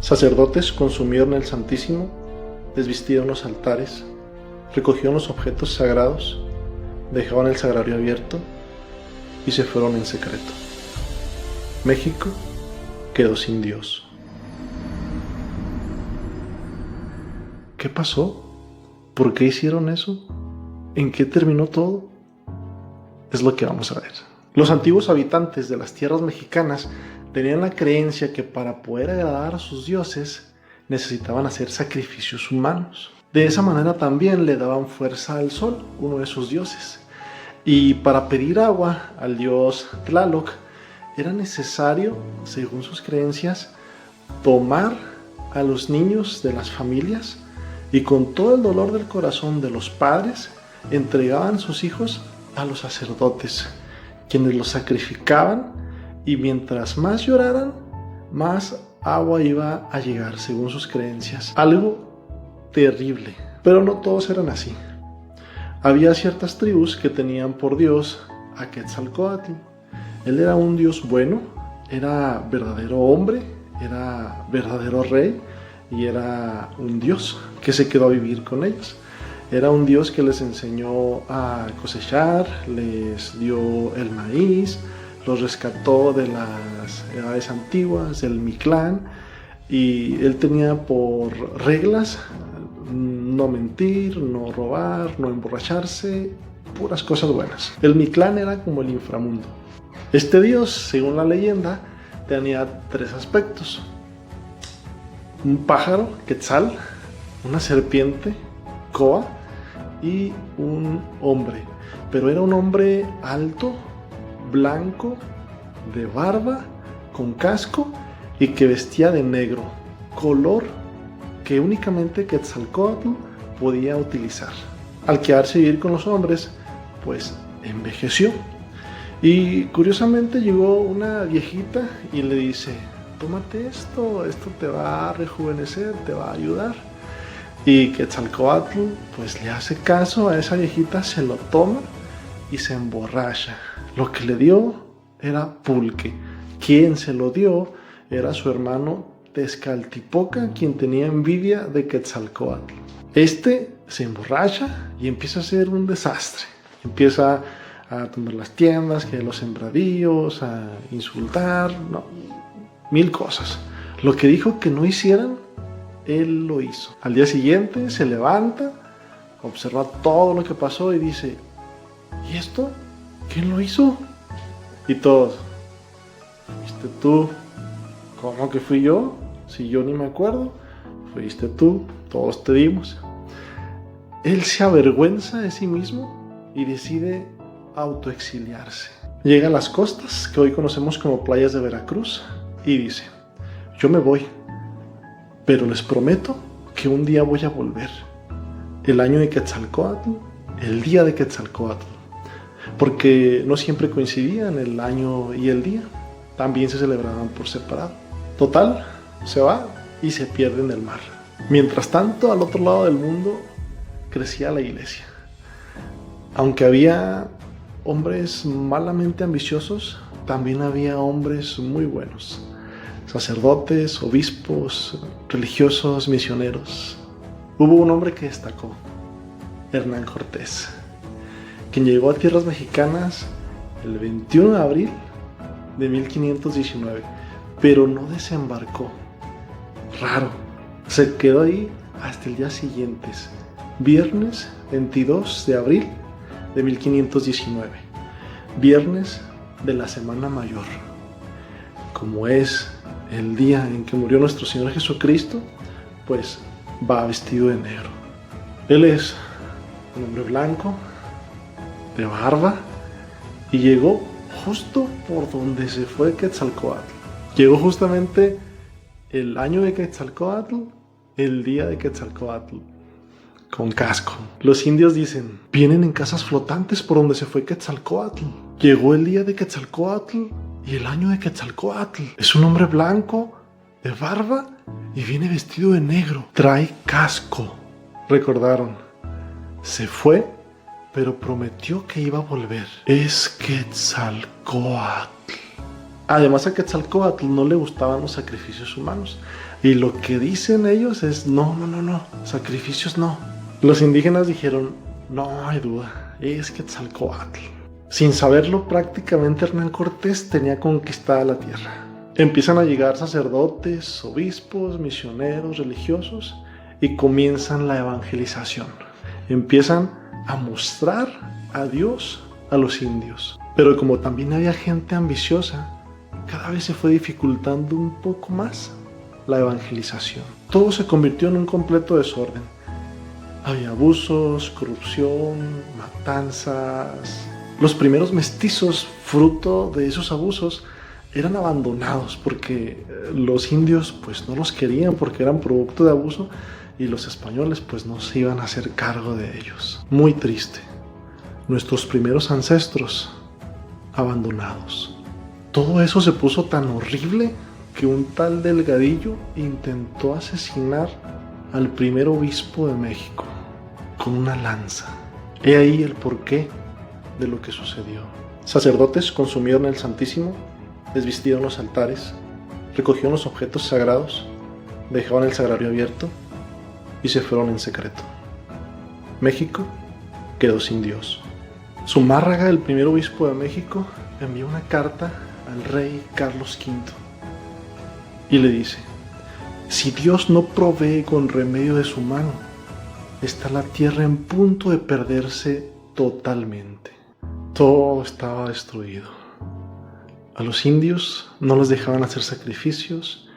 Sacerdotes consumieron el Santísimo, desvistieron los altares, recogieron los objetos sagrados, dejaban el sagrario abierto y se fueron en secreto. México quedó sin Dios. ¿Qué pasó? ¿Por qué hicieron eso? ¿En qué terminó todo? Es lo que vamos a ver. Los antiguos habitantes de las tierras mexicanas tenían la creencia que para poder agradar a sus dioses necesitaban hacer sacrificios humanos. De esa manera también le daban fuerza al sol, uno de sus dioses. Y para pedir agua al dios Tlaloc era necesario, según sus creencias, tomar a los niños de las familias y con todo el dolor del corazón de los padres entregaban sus hijos a los sacerdotes, quienes los sacrificaban, y mientras más lloraran, más agua iba a llegar, según sus creencias. Algo terrible, pero no todos eran así. Había ciertas tribus que tenían por dios a Quetzalcóatl. Él era un dios bueno, era verdadero hombre, era verdadero rey y era un dios que se quedó a vivir con ellos. Era un dios que les enseñó a cosechar, les dio el maíz, los rescató de las edades antiguas, del Mictlán, y él tenía por reglas no mentir, no robar, no emborracharse, puras cosas buenas. El Mictlán era como el inframundo. Este dios, según la leyenda, tenía 3 aspectos: un pájaro, Quetzal, una serpiente, Koa, y un hombre. Pero era un hombre alto, blanco, de barba, con casco y que vestía de negro, color que únicamente Quetzalcóatl podía utilizar. Al quedarse a vivir con los hombres, pues envejeció. Y curiosamente llegó una viejita y le dice: tómate esto te va a rejuvenecer, te va a ayudar. Y Quetzalcóatl pues le hace caso a esa viejita, se lo toma y se emborracha. Lo que le dio era pulque. Quien se lo dio era su hermano Tezcatlipoca, quien tenía envidia de Quetzalcóatl. Este se emborracha y empieza a hacer un desastre. Empieza a tomar las tiendas, que los sembradíos, a insultar, mil cosas. Lo que dijo que no hicieran, él lo hizo. Al día siguiente se levanta, observa todo lo que pasó y dice: ¿y esto? ¿Quién lo hizo? Y todos: ¿fuiste tú? ¿Cómo que fui yo? Si yo ni me acuerdo. Fuiste tú, todos te dimos. Él se avergüenza de sí mismo y decide autoexiliarse. Llega a las costas, que hoy conocemos como playas de Veracruz, y dice: yo me voy, pero les prometo que un día voy a volver. El año de Quetzalcóatl, el día de Quetzalcóatl. Porque no siempre coincidían el año y el día. También se celebraban por separado. Total, se va y se pierde en el mar. Mientras tanto, al otro lado del mundo crecía la iglesia. Aunque había hombres malamente ambiciosos, también había hombres muy buenos. Sacerdotes, obispos, religiosos, misioneros. Hubo un hombre que destacó: Hernán Cortés, quien llegó a tierras mexicanas el 21 de abril de 1519, pero no desembarcó. Raro, se quedó ahí hasta el día siguiente, viernes 22 de abril de 1519, viernes de la Semana Mayor. Como es el día en que murió nuestro Señor Jesucristo, pues va vestido de negro. Él es un hombre blanco, de barba, y llegó justo por donde se fue Quetzalcóatl. Llegó justamente el año de Quetzalcóatl, el día de Quetzalcóatl, con casco. Los indios dicen: vienen en casas flotantes por donde se fue Quetzalcóatl. Llegó el día de Quetzalcóatl y el año de Quetzalcóatl. Es un hombre blanco, de barba, y viene vestido de negro. Trae casco. Recordaron: se fue, pero prometió que iba a volver. Es Quetzalcóatl. Además, a Quetzalcóatl no le gustaban los sacrificios humanos. Y lo que dicen ellos es, no, sacrificios no. Los indígenas dijeron, no hay duda, es Quetzalcóatl. Sin saberlo, prácticamente Hernán Cortés tenía conquistada la tierra. Empiezan a llegar sacerdotes, obispos, misioneros, religiosos y comienzan la evangelización. Empiezan a mostrar a Dios a los indios. Pero como también había gente ambiciosa, cada vez se fue dificultando un poco más la evangelización. Todo se convirtió en un completo desorden. Había abusos, corrupción, matanzas. Los primeros mestizos, fruto de esos abusos, eran abandonados porque los indios pues no los querían porque eran producto de abuso y los españoles pues no se iban a hacer cargo de ellos. Muy triste. Nuestros primeros ancestros abandonados. Todo eso se puso tan horrible que un tal Delgadillo intentó asesinar al primer obispo de México con una lanza. He ahí el porqué de lo que sucedió. Sacerdotes consumieron el Santísimo, desvistieron los altares, recogieron los objetos sagrados, dejaron el sagrario abierto y se fueron en secreto. México quedó sin Dios. Zumárraga, el primer obispo de México, envió una carta al rey Carlos V y le dice: si Dios no provee con remedio de su mano, está la tierra en punto de perderse totalmente. Todo estaba destruido. A los indios no les dejaban hacer sacrificios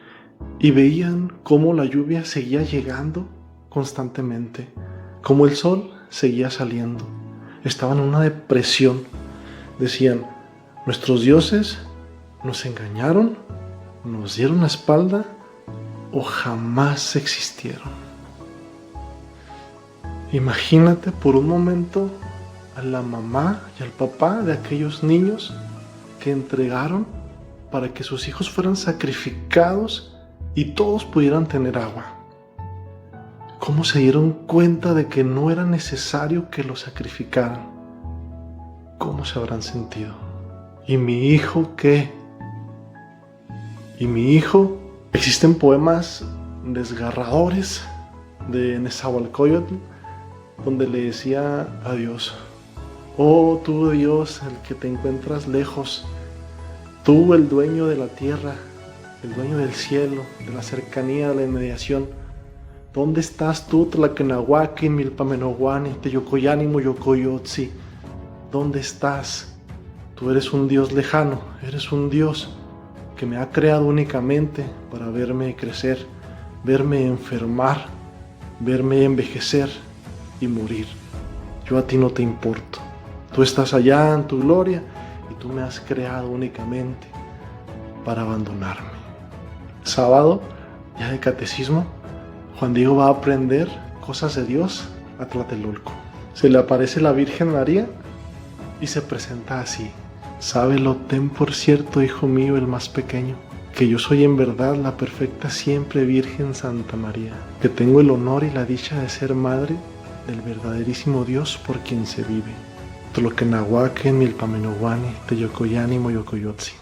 y veían cómo la lluvia seguía llegando constantemente, cómo el sol seguía saliendo. Estaban en una depresión. Decían: nuestros dioses nos engañaron, nos dieron la espalda o jamás existieron. Imagínate por un momento a la mamá y al papá de aquellos niños que entregaron para que sus hijos fueran sacrificados y todos pudieran tener agua. ¿Cómo se dieron cuenta de que no era necesario que los sacrificaran? ¿Cómo se habrán sentido? ¿Y mi hijo qué? ¿Y mi hijo? Existen poemas desgarradores de Nezahualcóyotl donde le decía a Dios: oh tú Dios, el que te encuentras lejos, tú el dueño de la tierra, el dueño del cielo, de la cercanía, de la inmediación, ¿dónde estás tú, Tlaquenahuaquin, Milpamenohuani, Teyocoyani, Moyocoyotzi? ¿Dónde estás? Tú eres un Dios lejano, eres un Dios que me ha creado únicamente para verme crecer, verme enfermar, verme envejecer y morir. Yo a ti no te importo. Tú estás allá en tu gloria y tú me has creado únicamente para abandonarme. Sábado, ya de catecismo, Juan Diego va a aprender cosas de Dios a Tlatelolco. Se le aparece la Virgen María y se presenta así: sábelo, ten por cierto, hijo mío, el más pequeño, que yo soy en verdad la perfecta siempre Virgen Santa María, que tengo el honor y la dicha de ser madre del verdaderísimo Dios por quien se vive. Tloquenahuaque, Milpamenohuani, Teyocoyani, Moyocoyotzi.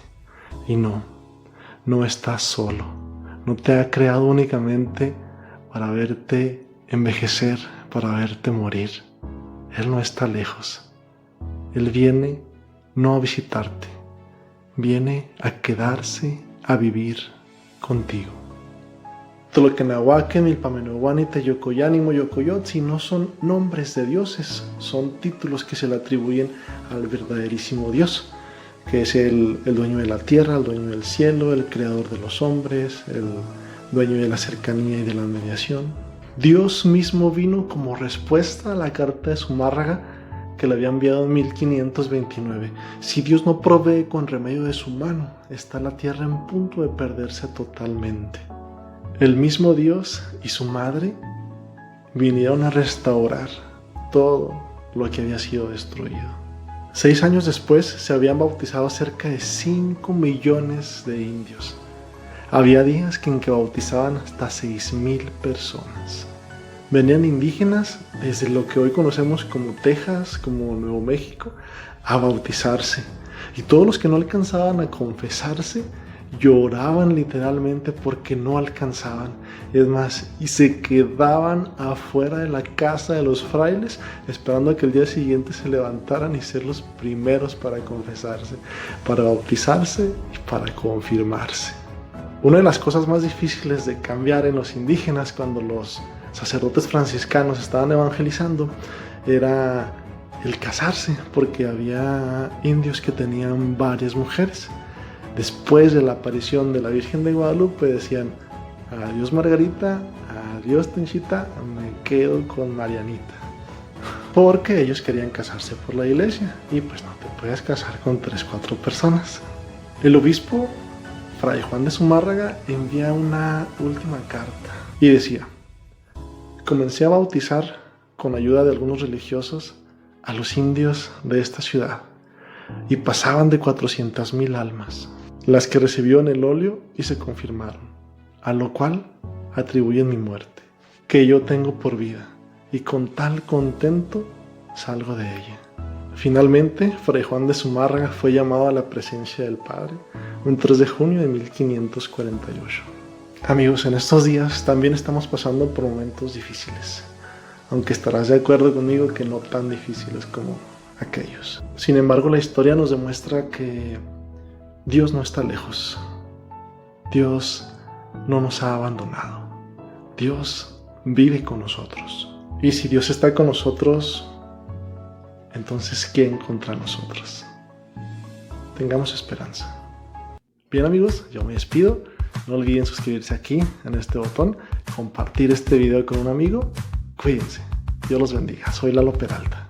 Y no estás solo. No te ha creado únicamente para verte envejecer, para verte morir. Él no está lejos. Él viene no a visitarte, viene a quedarse, a vivir contigo. Tloquenahuaque, Milpamenohuani, Teyocoyani, Moyocoyotzi no son nombres de dioses, son títulos que se le atribuyen al verdaderísimo Dios, que es el dueño de la tierra, el dueño del cielo, el creador de los hombres, el dueño de la cercanía y de la mediación. Dios mismo vino como respuesta a la carta de Zumárraga que le había enviado en 1529. Si Dios no provee con remedio de su mano, está la tierra en punto de perderse totalmente. El mismo Dios y su madre vinieron a restaurar todo lo que había sido destruido. 6 años después se habían bautizado cerca de 5 millones de indios. Había días en que bautizaban hasta 6,000 personas. Venían indígenas desde lo que hoy conocemos como Texas, como Nuevo México, a bautizarse. Y todos los que no alcanzaban a confesarse lloraban literalmente porque no alcanzaban. Es más, y se quedaban afuera de la casa de los frailes esperando a que el día siguiente se levantaran y ser los primeros para confesarse, para bautizarse y para confirmarse. Una de las cosas más difíciles de cambiar en los indígenas cuando los sacerdotes franciscanos estaban evangelizando era el casarse, porque había indios que tenían varias mujeres. Después de la aparición de la Virgen de Guadalupe decían: adiós Margarita, adiós Tenchita, me quedo con Marianita. Porque ellos querían casarse por la iglesia y pues no te puedes casar con 3-4 personas. El obispo Fray Juan de Zumárraga envía una última carta y decía: comencé a bautizar con ayuda de algunos religiosos a los indios de esta ciudad y pasaban de 400,000 almas las que recibió en el óleo y se confirmaron, a lo cual atribuyen mi muerte, que yo tengo por vida, y con tal contento salgo de ella. Finalmente, Fray Juan de Zumárraga fue llamado a la presencia del Padre un 3 de junio de 1548. Amigos, en estos días también estamos pasando por momentos difíciles, aunque estarás de acuerdo conmigo que no tan difíciles como aquellos. Sin embargo, la historia nos demuestra que Dios no está lejos. Dios no nos ha abandonado. Dios vive con nosotros. Y si Dios está con nosotros, entonces ¿quién contra nosotros? Tengamos esperanza. Bien amigos, yo me despido. No olviden suscribirse aquí, en este botón, compartir este video con un amigo. Cuídense. Dios los bendiga. Soy Lalo Peralta.